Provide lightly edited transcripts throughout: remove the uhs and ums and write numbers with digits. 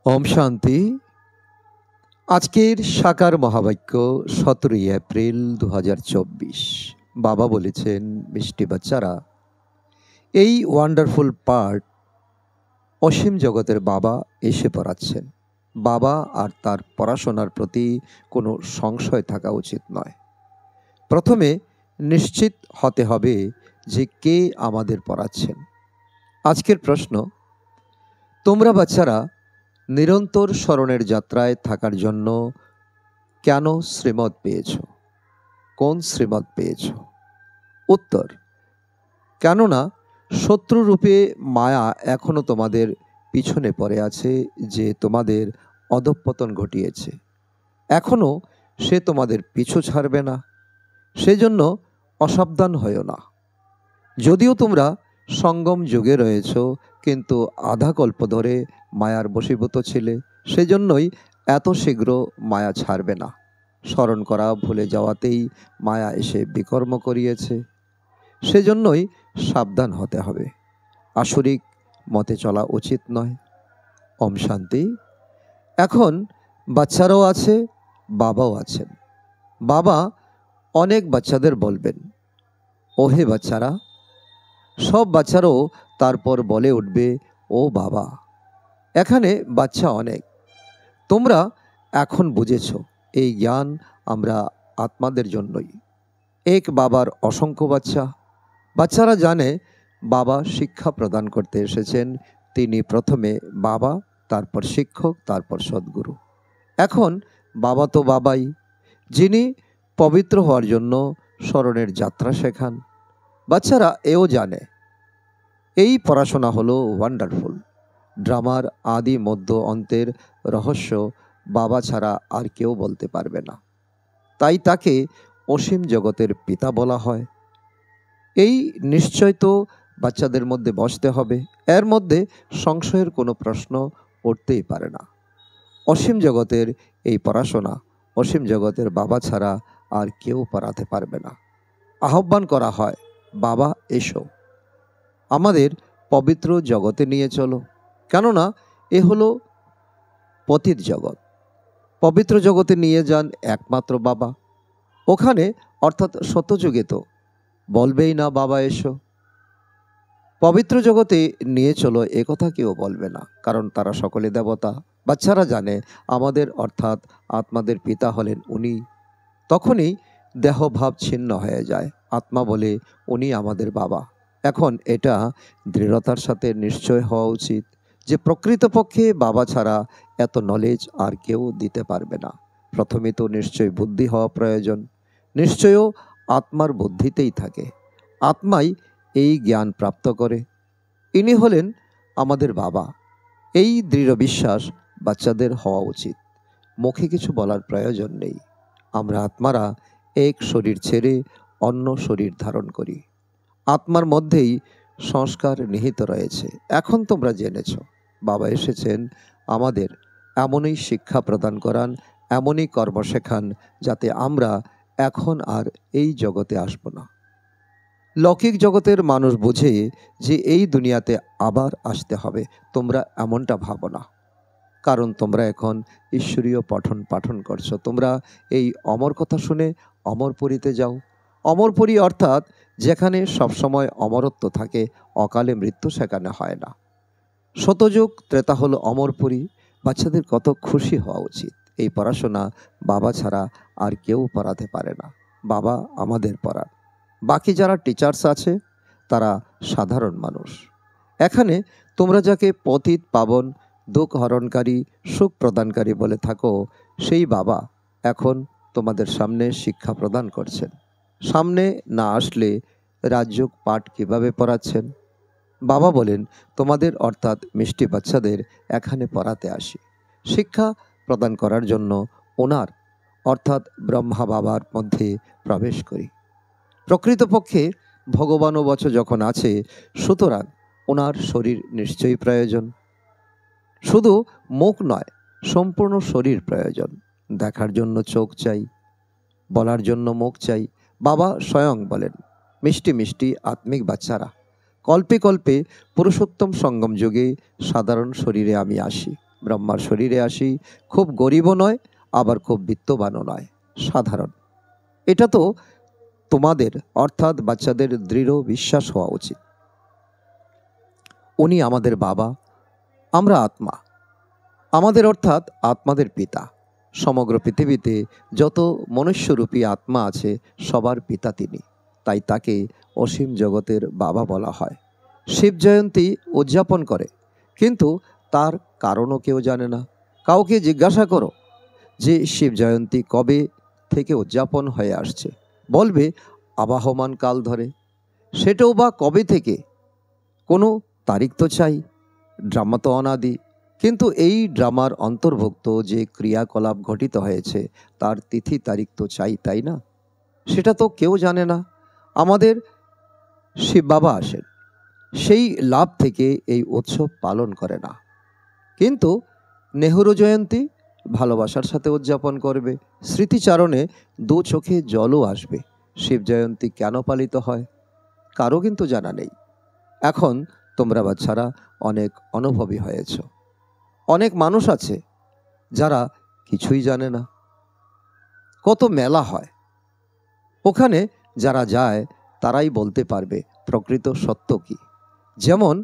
ওম শান্তি। আজকের সাকার মহাবাক্য ১৭ই এপ্রিল ২০২৪। বাবা বলেছেন, মিষ্টি বাচ্চারা, এই ওয়ান্ডারফুল পার্ট অসীম জগতের বাবা এসে পড়াচ্ছেন। বাবা আর তার পড়াশোনার প্রতি কোনো সংশয় থাকা উচিত নয়। প্রথমে নিশ্চিত হতে হবে যে কে আমাদের পড়াচ্ছেন। আজকের প্রশ্ন, তোমরা বাচ্চারা নিরন্তর স্মরণের যাত্রায় থাকার জন্য কেন শ্রীমত পেয়েছ? কোন শ্রীমত পেয়েছ? উত্তর, কেননা শত্রুরূপে মায়া এখনও তোমাদের পিছনে পড়ে আছে, যে তোমাদের অধঃপতন ঘটিয়েছে। এখনও সে তোমাদের পিছু ছাড়বে না, সেজন্য অসাবধান হয়েও না। যদিও তোমরা সঙ্গম যুগে রয়েছ, কিন্তু আধা কল্প ধরে মায়ার বশীভূত ছিলে, সেজন্যই এত শীঘ্র মায়া ছাড়বে না। স্মরণ করা ভুলে যাওয়াতেই মায়া এসে বিকর্ম করিয়েছে, সেজন্যই সাবধান হতে হবে। আসরিক মতে চলা উচিত নয়। ওম শান্তি। এখন বাচ্চারাও আছে, বাবাও আছেন। বাবা অনেক বাচ্চাদের বলবেন, ওহে বাচ্চারা। সব বাচ্চারাও তারপর বলে উঠবে, ও বাবা। এখানে বাচ্চা অনেক। তোমরা এখন বুঝেছ, এই জ্ঞান আমরা আত্মাদের জন্যই। এক বাবার অসংখ্য বাচ্চা। বাচ্চারা জানে বাবা শিক্ষা প্রদান করতে এসেছেন। তিনি প্রথমে বাবা, তারপর শিক্ষক, তারপর সদ্গুরু। এখন বাবা তো বাবাই, যিনি পবিত্র হওয়ার জন্য স্মরণের যাত্রা শেখান। বাচ্চারা এও জানে এই পড়াশোনা হলো ওয়ান্ডারফুল। ড্রামার আদি মধ্য অন্তের রহস্য বাবা ছাড়া আর কেউ বলতে পারবে না। তাই তাকে অসীম জগতের পিতা বলা হয়। এই নিশ্চয় তো বাচ্চাদের মধ্যে বসতে হবে। এর মধ্যে সংশয়ের কোনো প্রশ্ন উঠতেই পারে না। অসীম জগতের এই পড়াশোনা অসীম জগতের বাবা ছাড়া আর কেউ পড়াতে পারবে না। আহ্বান করা হয়, বাবা এসো, আমাদের পবিত্র জগতে নিয়ে চলো। কেননা এ হলো পতিত জগৎ। পবিত্র জগতে নিয়ে যান একমাত্র বাবা। ওখানে অর্থাৎ সত্যযুগে তো বলবেই না বাবা এসো। পবিত্র জগতে নিয়ে চলো এ কথা কেউ বলবে না, কারণ তারা সকলে দেবতা। বাচ্চারা জানে আমাদের অর্থাৎ আত্মাদের পিতা হলেন উনি। তখনই দেহভাব ছিন্ন হয়ে যায়। আত্মা বলে উনি আমাদের বাবা। এখন এটা দৃঢ়তার সাথে নিশ্চয় হওয়া উচিত যে প্রকৃতপক্ষে বাবা ছাড়া এত নলেজ আর কেউ দিতে পারবে না। প্রথমে তো নিশ্চয় বুদ্ধি হওয়া প্রয়োজন। নিশ্চয়ও আত্মার বুদ্ধিতেই থাকে। আত্মাই এই জ্ঞান প্রাপ্ত করে। ইনি হলেন আমাদের বাবা। এই দৃঢ় বিশ্বাস বাচ্চাদের হওয়া উচিত। মুখে কিছু বলার প্রয়োজন নেই। আমরা আত্মারা এক শরীর ছেড়ে অন্য শরীর ধারণ করি। আত্মার মধ্যেই সংস্কার নিহিত রয়েছে। এখন তোমরা জেনেছ বাবা এসেছেন আমাদের এমনই শিক্ষা প্রদান করান, এমনই কর্ম শেখান, যাতে আমরা এখন আর এই জগতে আসব না। লৌকিক জগতের মানুষ বোঝে যে এই দুনিয়াতে আবার আসতে হবে। তোমরা এমনটা ভাবো না, কারণ তোমরা এখন ঈশ্বরীয় পাঠন করছো। তোমরা এই অমর কথা শুনে অমরপুরীতে যাও। অমরপুরী অর্থাৎ যেখানে সবসময় অমরত্ব থাকে, অকালে মৃত্যু সেখানে হয় না। শতযুগ ত্রেতা হলো অমরপুরী। বাচ্চাদের কত খুশি হওয়া উচিত। এই পড়াশোনা বাবা ছাড়া আর কেউ পড়াতে পারে না। বাবা আমাদের পড়ান। বাকি যারা টিচার্স আছে তারা সাধারণ মানুষ। এখানে তোমরা যাকে পতিত পাবন, দুঃখ হরণকারী, সুখ প্রদানকারী বলে থাকো, সেই বাবা এখন তোমাদের সামনে শিক্ষা প্রদান করছেন। সামনে না আসলে রাজযোগ পাঠ কিভাবে পড়াচ্ছেন? বাবা বলেন, তোমাদের অর্থাৎ মিষ্টি বাচ্চাদের এখানে পড়াতে আসি, শিক্ষা প্রদান করার জন্য ওনার অর্থাৎ ব্রহ্মা বাবার মধ্যে প্রবেশ করি। প্রকৃতপক্ষে ভগবানও বচ যখন আছে, সুতরাং ওনার শরীর নিশ্চয়ই প্রয়োজন। শুধু মুখ নয়, সম্পূর্ণ শরীর প্রয়োজন। দেখার জন্য চোখ চাই, বলার জন্য মুখ চাই। বাবা স্বয়ং বলেন, মিষ্টি মিষ্টি আত্মিক বাচ্চারা, কল্পে কল্পে পুরুষোত্তম সঙ্গম যুগে সাধারণ শরীরে আমি আসি। ব্রহ্মার শরীরে আসি, খুব গরিবও নয়, আবার খুব বিত্তবানও নয়, সাধারণ। এটা তো তোমাদের অর্থাৎ বাচ্চাদের দৃঢ় বিশ্বাস হওয়া উচিত। উনি আমাদের বাবা, আমরা আত্মা। আমাদের অর্থাৎ আত্মাদের পিতা। সমগ্র পৃথিবীতে যত মনুষ্যরূপী আত্মা আছে সবার পিতা তিনি, তাই তাকে অসীম জগতের বাবা বলা হয়। শিব জয়ন্তী উদযাপন করে, কিন্তু তার কারণও কেউ জানে না। কাউকে জিজ্ঞাসা করো যে শিব জয়ন্তী কবে থেকে উদযাপন হয়ে আসছে, বলবে আবাহমান কাল ধরে। সেটাও বা কবে থেকে? কোনো তারিখ তো চাই। ড্রামা তো অনাদি, কিন্তু এই ড্রামার অন্তর্ভুক্ত যে ক্রিয়াকলাপ ঘটিত হয়েছে তার তিথি তারিখ তো চাই, তাই না? সেটা তো কেউ জানে না। আমাদের শিব বাবা আসেন, সেই লাভ থেকে এই উৎসব পালন করে না। কিন্তু নেহরু জয়ন্তী ভালোবাসার সাথে উদযাপন করবে, স্মৃতিচারণে দু চোখে জলও আসবে। শিব জয়ন্তী কেন পালিত হয় কারও কিন্তু জানা নেই। এখন তোমরা বাচ্চারা অনেক অনুভবী হয়েছ। অনেক মানুষ আছে যারা কিছুই জানে না। কত মেলা হয়, ওখানে যারা যায় তারাই বলতে পারবে প্রকৃত সত্য কি। যেমন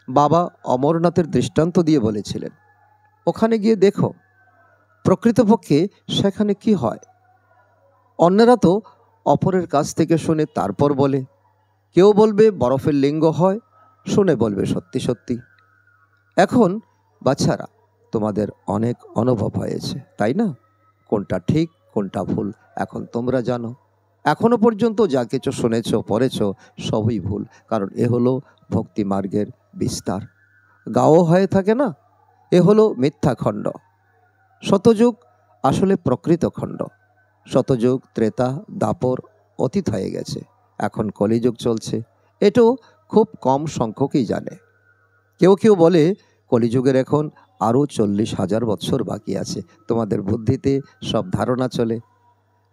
বাবা অমরনাথের দৃষ্টান্ত দিয়ে বলেছিলেন, ওখানে গিয়ে দেখো প্রকৃতপক্ষে সেখানে কি হয়। অন্যরা তো অপরের কাছ থেকে শুনে তারপর বলে। কেউ বলবে বরফের লিঙ্গ হয়, শুনে বলবে সত্যি সত্যি। এখন বাচ্চারা তোমাদের অনেক অনুভব হয়েছে, তাই না? কোনটা ঠিক কোনটা ভুল এখন তোমরা জানো। এখনো পর্যন্ত যা কিছু শুনেছ পড়েছ সবই ভুল, কারণ এ হলো ভক্তি মার্গের বিস্তার। গাও হয়ে থাকে না, এ হলো মিথ্যা খণ্ড। শতযুগ আসলে প্রকৃত খণ্ড। শতযুগ ত্রেতা দাপর অতীত হয়ে গেছে, এখন কলিযুগ চলছে। এটাও খুব কম সংখ্যকই জানে। কেউ কেউ বলে কলিযুগের এখন আরও 40,000 বছর বাকি আছে। তোমাদের বুদ্ধিতে সব ধারণা চলে।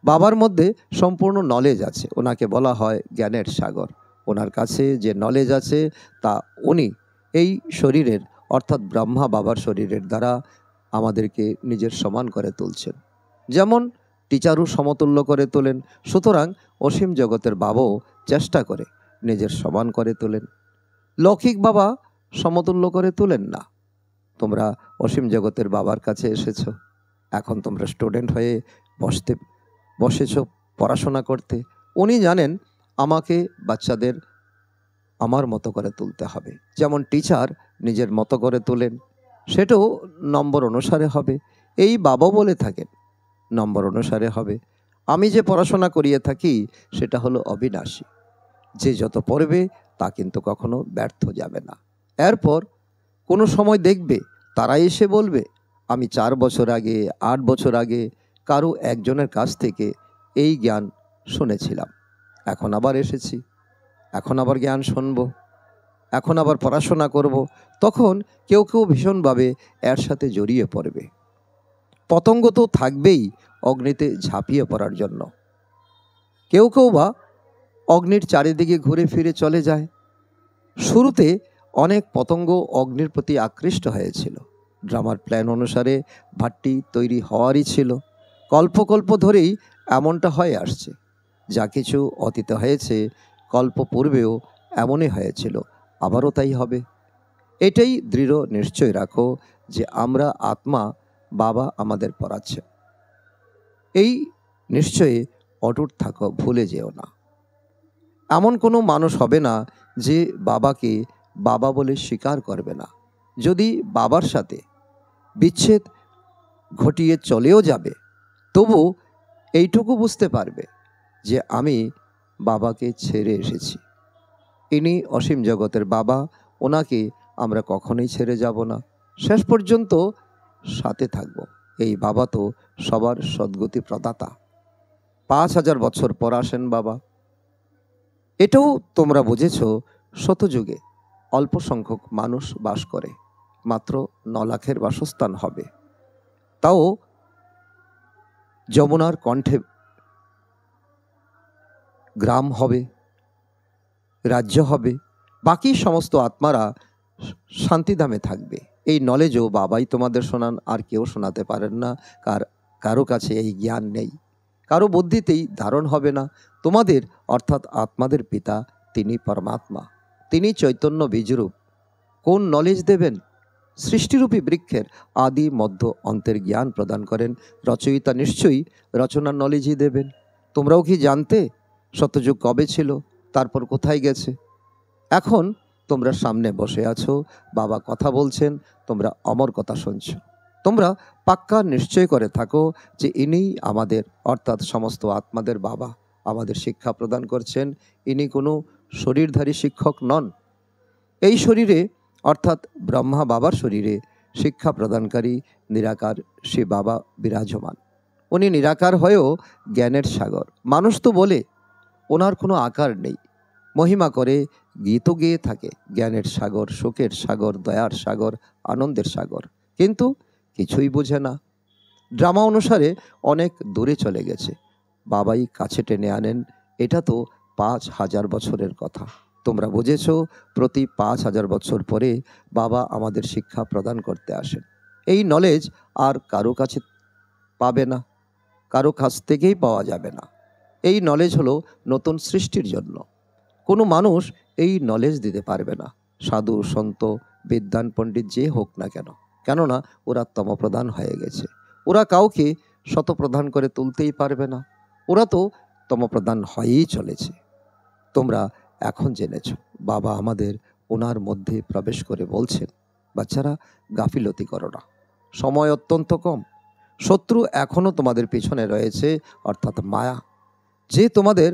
বাবার মধ্যে সম্পূর্ণ নলেজ আছে, ওনাকে বলা হয় জ্ঞানের সাগর। ওনার কাছে যে নলেজ আছে তা উনি এই শরীরের অর্থাৎ ব্রহ্মা বাবার শরীরের দ্বারা আমাদেরকে নিজের সমান করে তুলছেন। যেমন টিচারও সমতুল্য করে তোলেন, সুতরাং অসীম জগতের বাবাও চেষ্টা করে নিজের সমান করে তোলেন। লৌকিক বাবা সমতুল্য করে তোলেন না। তোমরা অসীম জগতের বাবার কাছে এসেছ, এখন তোমরা স্টুডেন্ট হয়ে বসেছ পড়াশোনা করতে। উনি জানেন আমাকে বাচ্চাদের আমার মতো করে তুলতে হবে। যেমন টিচার নিজের মতো করে তোলেন, সেটাও নম্বর অনুসারে হবে। এই বাবা বলে থাকেন নম্বর অনুসারে হবে। আমি যে পড়াশোনা করিয়ে থাকি সেটা হলো অবিনাশী। যে যত পড়বে তা কিন্তু কখনো ব্যর্থ যাবে না। এরপর কোনো সময় দেখবে তারা এসে বলবে আমি 4 বছর আগে 8 বছর আগে কারো একজনের কাছ থেকে এই জ্ঞান শুনেছিলাম, এখন আবার এসেছি, এখন আবার জ্ঞান শুনব, এখন আবার পড়াশোনা করব। তখন কেউ কেউ ভীষণভাবে এর সাথে জড়িয়ে পড়বে। পতঙ্গ তো থাকবেই অগ্নিতে ঝাঁপিয়ে পড়ার জন্য। কেউ কেউ বা অগ্নির চারিদিকে ঘুরে ফিরে চলে যায়। শুরুতে অনেক পতঙ্গ অগ্নির প্রতি আকৃষ্ট হয়েছিল। ড্রামার প্ল্যান অনুসারে ভাট্টি তৈরি হওয়ারই ছিল। কল্প ধরেই এমনটা হয়ে আসছে। যা কিছু অতীতে হয়েছে কল্প পূর্বেও এমনই হয়েছিল, আবারও তাই হবে। এটাই দৃঢ় নিশ্চয় রাখো যে আমরা আত্মা, বাবা আমাদের পড়াচ্ছে। এই নিশ্চয়ে অটুট থাকো, ভুলে যেও না। এমন কোনো মানুষ হবে না যে বাবাকে বাবা বলে স্বীকার করবে না। যদি বাবার সাথে বিচ্ছেদ ঘটিয়ে চলেও যাবে, তবু এইটুকু বুঝতে পারবে যে আমি বাবাকে ছেড়ে এসেছি। ইনি অসীম জগতের বাবা, ওনাকে আমরা কখনোই ছেড়ে যাব না, শেষ পর্যন্ত সাথে থাকব। এই বাবা তো সবার সদ্গতি প্রদাতা। 5,000 বছর পর আসেন বাবা। এটাও তোমরা বুঝেছ, শতযুগে অল্প সংখ্যক মানুষ বাস করে, মাত্র 9 লাখের বাসস্থান হবে। তাও যমুনার কণ্ঠে গ্রাম হবে, রাজ্য হবে, বাকি সমস্ত আত্মারা শান্তিধামে থাকবে। এই নলেজও বাবাই তোমাদের শোনান, আর কেউ শোনাতে পারেন না। কারো কাছে এই জ্ঞান নেই, কারো বুদ্ধিতেই ধারণ হবে না। তোমাদের অর্থাৎ আত্মাদের পিতা তিনি পরমাত্মা, তিনি চৈতন্য বীজরূপ। কোন নলেজ দেবেন? সৃষ্টিরূপী বৃক্ষের আদি মধ্য অন্তের জ্ঞান প্রদান করেন রচয়িতা, নিশ্চয়ই রচনার নলেজই দেবেন। তোমরাও কি জানতে সত্যযুগ কবে ছিল, তারপর কোথায় গেছে? এখন তোমরা সামনে বসে আছো, বাবা কথা বলছেন, তোমরা অমর কথা শুনছ। তোমরা পাক্কা নিশ্চয় করে থাকো যে ইনি আমাদের অর্থাৎ সমস্ত আত্মাদের বাবা, আমাদের শিক্ষা প্রদান করছেন। ইনি কোনো শরীরধারী শিক্ষক নন। এই শরীরে অর্থাৎ ব্রহ্মা বাবার শরীরে শিক্ষা প্রদানকারী নিরাকার সে বাবা বিরাজমান। উনি নিরাকার হয়েও জ্ঞানের সাগর। মানুষ তো বলে ওনার কোনো আকার নেই, মহিমা করে গীত গেয়ে থাকে জ্ঞানের সাগর, শোকের সাগর, দয়ার সাগর, আনন্দের সাগর, কিন্তু কিছুই বোঝে না। ড্রামা অনুসারে অনেক দূরে চলে গেছে, বাবাই কাছে টেনে আনেন। এটা তো 5,000 বছরের কথা। তোমরা বুঝেছ, প্রতি 5,000 বছর পরে বাবা আমাদের শিক্ষা প্রদান করতে আসেন। এই নলেজ আর কারো কাছে পাবে না, কারো কাছ থেকেই পাওয়া যাবে না। এই নলেজ হলো নতুন সৃষ্টির জন্য। কোনো মানুষ এই নলেজ দিতে পারবে না, সাধু সন্ত বিদ্বান পণ্ডিত যে হোক না কেন, কেননা ওরা তমপ্রধান হয়ে গেছে। ওরা কাউকে শতপ্রধান করে তুলতেই পারবে না, ওরা তো তমপ্রধান হয়েই চলেছে। তোমরা এখন জেনেছ, বাবা আমাদের ওনার মধ্যে প্রবেশ করে বলছেন, বাচ্চারা গাফিলতি করো না, সময় অত্যন্ত কম। শত্রু এখনও তোমাদের পিছনে রয়েছে, অর্থাৎ মায়া, যে তোমাদের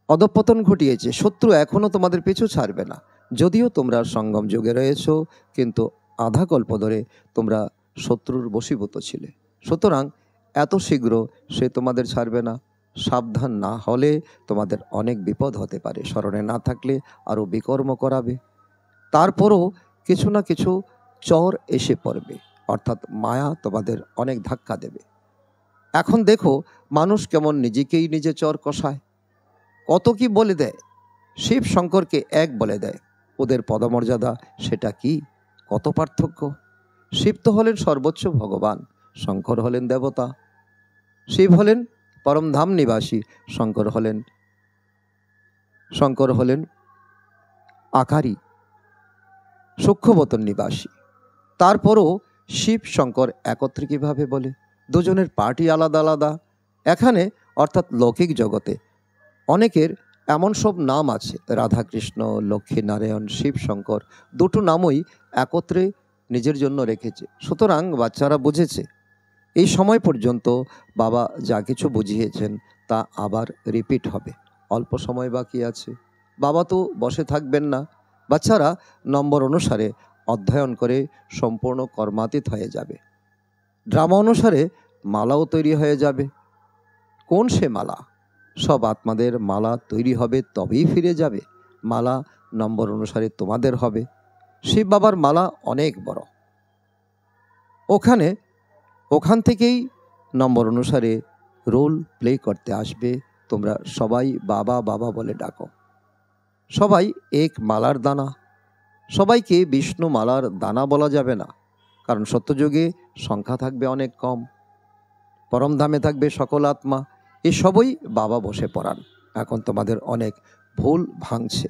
অধঃপতন ঘটিয়েছে। শত্রু এখনও তোমাদের পিছু ছাড়বে না। যদিও তোমরা সঙ্গম যুগে রয়েছ, কিন্তু আধা কল্প ধরে তোমরা শত্রুর বশীভূত ছিলে। সুতরাং এত শীঘ্র সে তোমাদের ছাড়বে না। সাবধান না হলে তোমাদের অনেক বিপদ হতে পারে। স্মরণে না থাকলে আরও বিকর্ম করাবে। তারপরও কিছু না কিছু চর এসে পড়বে, অর্থাৎ মায়া তোমাদের অনেক ধাক্কা দেবে। এখন দেখো মানুষ কেমন নিজেকেই নিজে চর কষায়, কত কি বলে দেয়। শিব শঙ্করকে এক বলে দেয়, ওদের পদমর্যাদা সেটা কি, কত পার্থক্য। শিব তো হলেন সর্বোচ্চ ভগবান, শঙ্কর হলেন দেবতা। শিব হলেন পরমধাম নিবাসী, শঙ্কর হলেন আকারী সূক্ষ্মবতন নিবাসী। তারপরও শিব শঙ্কর একত্রে কিভাবে বলে? দুজনের পার্টি আলাদা আলাদা। এখানে অর্থাৎ লৌকিক জগতে অনেকের এমন সব নাম আছে, রাধাকৃষ্ণ, লক্ষ্মীনারায়ণ, শিব শঙ্কর, দুটো নামই একত্রে নিজের জন্য রেখেছে। সুতরাং বাচ্চারা বুঝেছে, এই সময় পর্যন্ত বাবা যা কিছু বুঝিয়েছেন তা আবার রিপিট হবে। অল্প সময় বাকি আছে, বাবা তো বসে থাকবেন না। বাচ্চারা নম্বর অনুসারে অধ্যয়ন করে সম্পূর্ণ কর্মাতীত হয়ে যাবে। ড্রামা অনুসারে মালাও তৈরি হয়ে যাবে। কোন সে মালা? সব আত্মাদের মালা তৈরি হবে, তবেই ফিরে যাবে। মালা নম্বর অনুসারে তোমাদের হবে। শিব বাবার মালা অনেক বড়, ওখান থেকেই নম্বর অনুসারে রোল প্লে করতে আসবে। তোমরা সবাই বাবা বাবা বলে ডাকো। সবাই এক মালার দানা। সবাইকে বিষ্ণু মালার দানা বলা যাবে না, কারণ সত্যযুগে সংখ্যা থাকবে অনেক কম। পরমধামে থাকবে সকল আত্মা। এসবই বাবা বসে পড়ান। এখন তোমাদের অনেক ভুল ভাঙছে।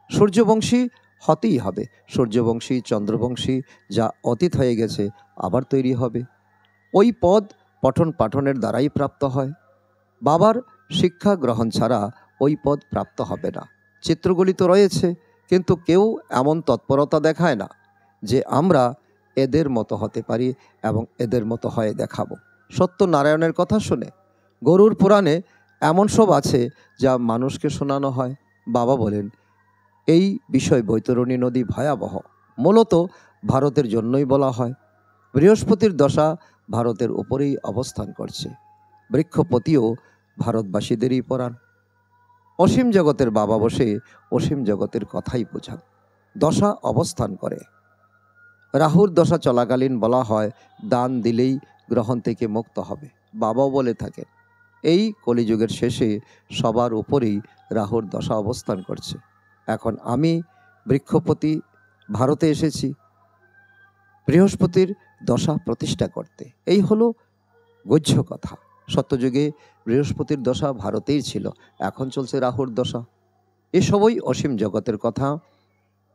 সূর্যবংশী হতেই হবে। সূর্যবংশী, চন্দ্রবংশী যা অতীত হয়ে গেছে আবার তৈরি হবে। ওই পদ পঠন পাঠনের দ্বারাই প্রাপ্ত হয়। বাবার শিক্ষা গ্রহণ ছাড়া ওই পদ প্রাপ্ত হবে না। চিত্রগুলি তো রয়েছে, কিন্তু কেউ এমন তৎপরতা দেখায় না যে আমরা এদের মতো হতে পারি এবং এদের মতো হয়ে দেখাবো। সত্যনারায়ণের কথা শুনে গরুর পুরাণে এমন সব আছে যা মানুষকে শোনানো হয়। বাবা বলেন, এই বিষয় বৈতরণী নদী ভয়াবহ। মূলত ভারতের জন্যই বলা হয়। বৃহস্পতির দশা ভারতের উপরেই অবস্থান করছে। বৃক্ষপতিও ভারতবাসীদেরই পরাণ। অসীম জগতের বাবা বসে অসীম জগতের কথাই বোঝান। দশা অবস্থান করে। রাহুর দশা চলাকালীন বলা হয় দান দিলেই গ্রহণ থেকে মুক্ত হবে। বাবাও বলে থাকেন, এই কলিযুগের শেষে সবার উপরেই রাহুর দশা অবস্থান করছে। এখন আমি বৃক্ষপতি ভারতে এসেছি বৃহস্পতির দশা প্রতিষ্ঠা করতে। এই হলো গহ্য কথা। সত্যযুগে বৃহস্পতির দশা ভারতেই ছিল, এখন চলছে রাহুর দশা। এসবই অসীম জগতের কথা।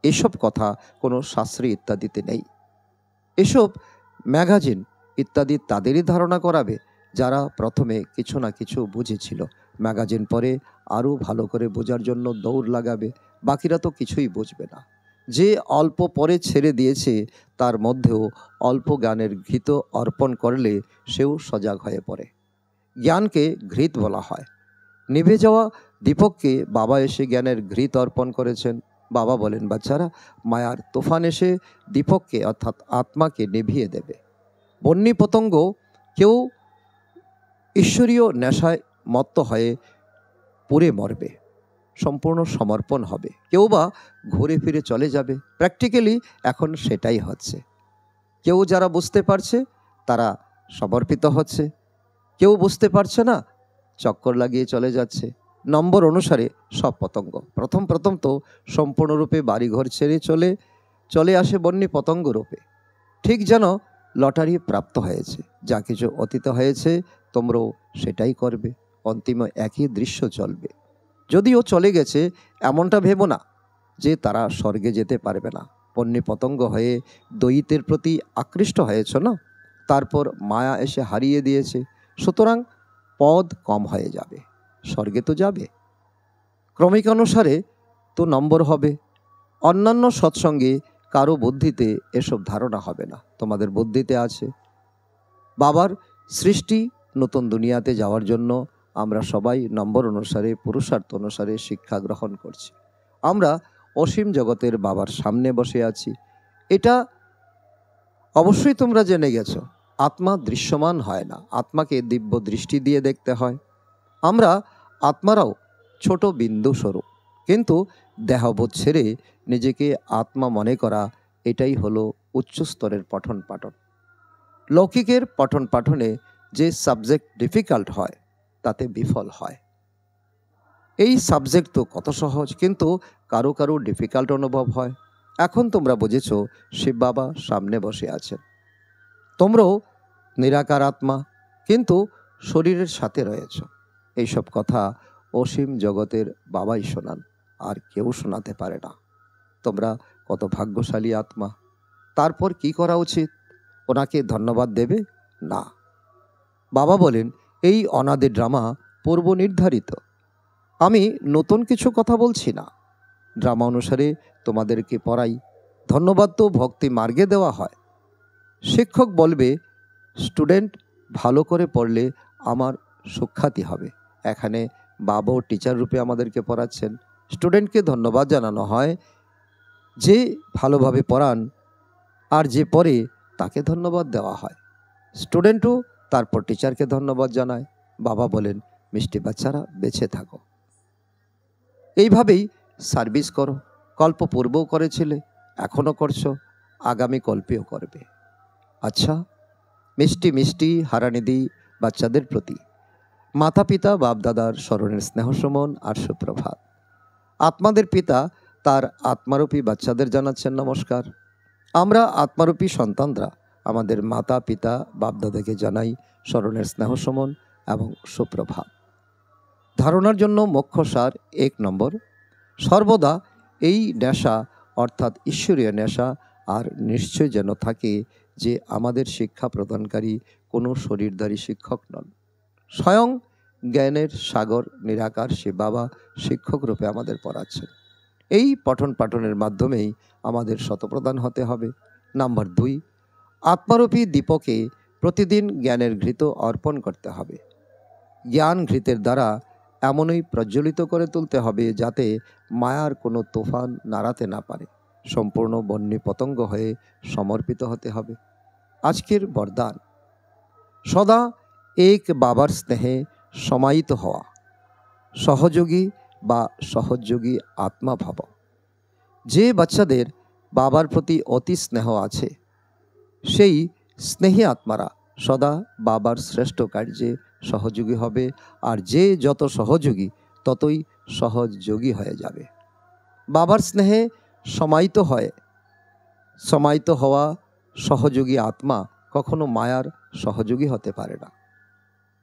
এসব কথা কোনো শাস্ত্রে ইত্যাদিতে নেই। এসব ম্যাগাজিন ইত্যাদি তাদেরই ধারণা করাবে যারা প্রথমে কিছু না কিছু বুঝেছিল। ম্যাগাজিন পরে আরও ভালো করে বোঝার জন্য দৌড় লাগাবে, বাকিরা তো কিছুই বুঝবে না। যে অল্প পরে ছেড়ে দিয়েছে তার মধ্যেও অল্প জ্ঞানের ঘৃত অর্পণ করলে সেও সজাগ হয়ে পড়ে। জ্ঞানকে ঘৃত বলা হয়। নিভে যাওয়া দীপককে বাবা এসে জ্ঞানের ঘৃত অর্পণ করেছেন। বাবা বলেন, বাচ্চারা, মায়ার তুফান এসে দীপককে অর্থাৎ আত্মাকে নিভিয়ে দেবে। বন্যী পতঙ্গ কেউ ঈশ্বরীয় নেশায় মত্ত হয়ে পুড়ে মরবে, সম্পূর্ণ সমর্পণ হবে। কেউ বা ঘুরে ফিরে চলে যাবে। প্র্যাকটিক্যালি এখন সেটাই হচ্ছে। কেউ যারা বুঝতে পারছে তারা সমর্পিত হচ্ছে, কেউ বুঝতে পারছে না, চক্কর লাগিয়ে চলে যাচ্ছে। নম্বর অনুসারে সব পতঙ্গ প্রথম তো সম্পূর্ণরূপে বাড়িঘর ছেড়ে চলে আসে বন্যী পতঙ্গ রূপে। ঠিক যেন লটারি প্রাপ্ত হয়েছে, যা কিছু অতীত হয়েছে তোমরাও সেটাই করবে। অন্তিম একই দৃশ্য চলবে। যদিও চলে গেছে এমনটা ভেবো না যে তারা স্বর্গে যেতে পারবে না। বন্যী পতঙ্গ হয়ে দৈত্যের প্রতি আকৃষ্ট হয়েছ না, তারপর মায়া এসে হারিয়ে দিয়েছে, সুতরাং পদ কম হয়ে যাবে। স্বর্গে তো যাবে, ক্রমিকানুসারে তো নম্বর হবে। অন্যান্য সৎসঙ্গে কারো বুদ্ধিতে এসব ধারণা হবে না, তোমাদের বুদ্ধিতে আছে। বাবার সৃষ্টি নতুন দুনিয়াতে যাওয়ার জন্য আমরা সবাই নম্বর অনুসারে, পুরুষার্থ অনুসারে শিক্ষা গ্রহণ করছি। আমরা অসীম জগতের বাবার সামনে বসে আছি, এটা অবশ্যই তোমরা জেনে গেছো। আত্মা দৃশ্যমান হয় না, আত্মাকে দিব্য দৃষ্টি দিয়ে দেখতে হয়। আমরা আত্মারাও ছোট বিন্দু স্বরূপ, কিন্তু দেহবোধ ছেড়ে নিজেকে আত্মা মনে করা, এটাই হলো উচ্চ স্তরের পঠন পাঠন। লৌকিকের পঠন পাঠনে যে সাবজেক্ট ডিফিকাল্ট হয় তাতে বিফল হয়। এই সাবজেক্ট তো কত সহজ, কিন্তু কারো কারো ডিফিকাল্ট অনুভব হয়। এখন তোমরা বুঝেছ শিব বাবা সামনে বসে আছেন। তোমরাও নিরাকার আত্মা, কিন্তু শরীরের সাথে রয়েছ। এইসব কথা অসীম জগতের বাবাই শোনান, আর কেউ শোনাতে পারে না। তোমরা কত ভাগ্যশালী আত্মা। তারপর কি করা উচিত? ওনাকে ধন্যবাদ দেবে না। বাবা বলেন, এই অনাদি ড্রামা পূর্ব নির্ধারিত। আমি নতুন কিছু কথা বলছি না, ড্রামা অনুসারে তোমাদেরকে পড়াই। ধন্যবাদ তো ভক্তি মার্গে দেওয়া হয়। শিক্ষক বলবে, স্টুডেন্ট ভালো করে পড়লে আমার সুখ্যাতি হবে। এখানে বাবাও টিচার রূপে আমাদেরকে পড়াচ্ছেন। স্টুডেন্টকে ধন্যবাদ জানানো হয়, যে ভালোভাবে পড়ান আর যে পড়ে তাকে ধন্যবাদ দেওয়া হয়। স্টুডেন্টও তারপর টিচারকে ধন্যবাদ জানায়। বাবা বলেন, মিষ্টি বাচ্চারা বেঁচে থাকো, এইভাবেই সার্ভিস করো। কল্প পূর্বেও করেছিলে, এখনও করছো, আগামী কল্পেও করবে। আচ্ছা, মিষ্টি মিষ্টি হারানিধি বাচ্চাদের প্রতি মাতা পিতা বাপদাদার স্মরণের স্নেহ সুমন আর সুপ্রভাত। আত্মাদের পিতা তার আত্মারূপী বাচ্চাদের জানাচ্ছেন নমস্কার। আমরা আত্মারূপী সন্তানরা আমাদের মাতা পিতা বাপদাদাকে জানাই স্মরণের স্নেহ সুমন এবং সুপ্রভাত। ধারণার জন্য মুখ্য সার 1 নম্বর, সর্বদা এই নেশা অর্থাৎ ঈশ্বরীয় নেশা আর নিশ্চয় যেন থাকে যে আমাদের শিক্ষা প্রদানকারী কোনো শরীরধারী শিক্ষক নন। স্বয়ং জ্ঞানের সাগর নিরাকার শিব বাবা শিক্ষক রূপে আমাদের পড়াচ্ছেন। এই পঠন পাঠনের মাধ্যমেই আমাদের শতপ্রদান হতে হবে। নাম্বার 2, আত্মারূপী দীপকে প্রতিদিন জ্ঞানের ঘৃত অর্পণ করতে হবে। জ্ঞান ঘৃতের দ্বারা এমনই প্রজ্বলিত করে তুলতে হবে যাতে মায়ার কোনো তুফান নাড়াতে না পারে। সম্পূর্ণ বন্যী পতঙ্গ হয়ে সমর্পিত হতে হবে। আজকের বরদান, সদা এক বাবার স্নেহে সমাহিত হওয়া, সহযোগী বা সহযোগী আত্মা ভাব। যে বাচ্চাদের বাবার প্রতি অতি স্নেহ আছে, সেই স্নেহী আত্মারা সদা বাবার শ্রেষ্ঠ কার্যে সহযোগী হবে, আর যে যত সহযোগী ততই সহযোগী হয়ে যাবে। বাবার স্নেহে সমাহিত হয় সমাহিত হওয়া সহযোগী আত্মা কখনো মায়ার সহযোগী হতে পারে না।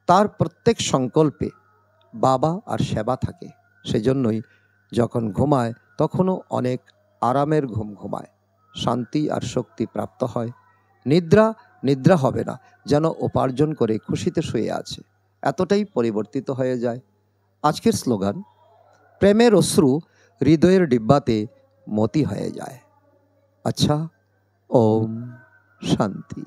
তার প্রত্যেক সংকল্পে বাবা আর সেবা থাকে। সেজন্যই যখন ঘুমায় তখনও অনেক আরামের ঘুম ঘুমায়, শান্তি আর শক্তি প্রাপ্ত হয়। নিদ্রা হবে না, যেন উপার্জন করে খুশিতে শুয়ে আছে, এতটাই পরিবর্তিত হয়ে যায়। আজকের স্লোগান, প্রেমের অশ্রু হৃদয়ের ডিব্বাতে মতি হয়ে যায়। আচ্ছা, ওম শান্তি।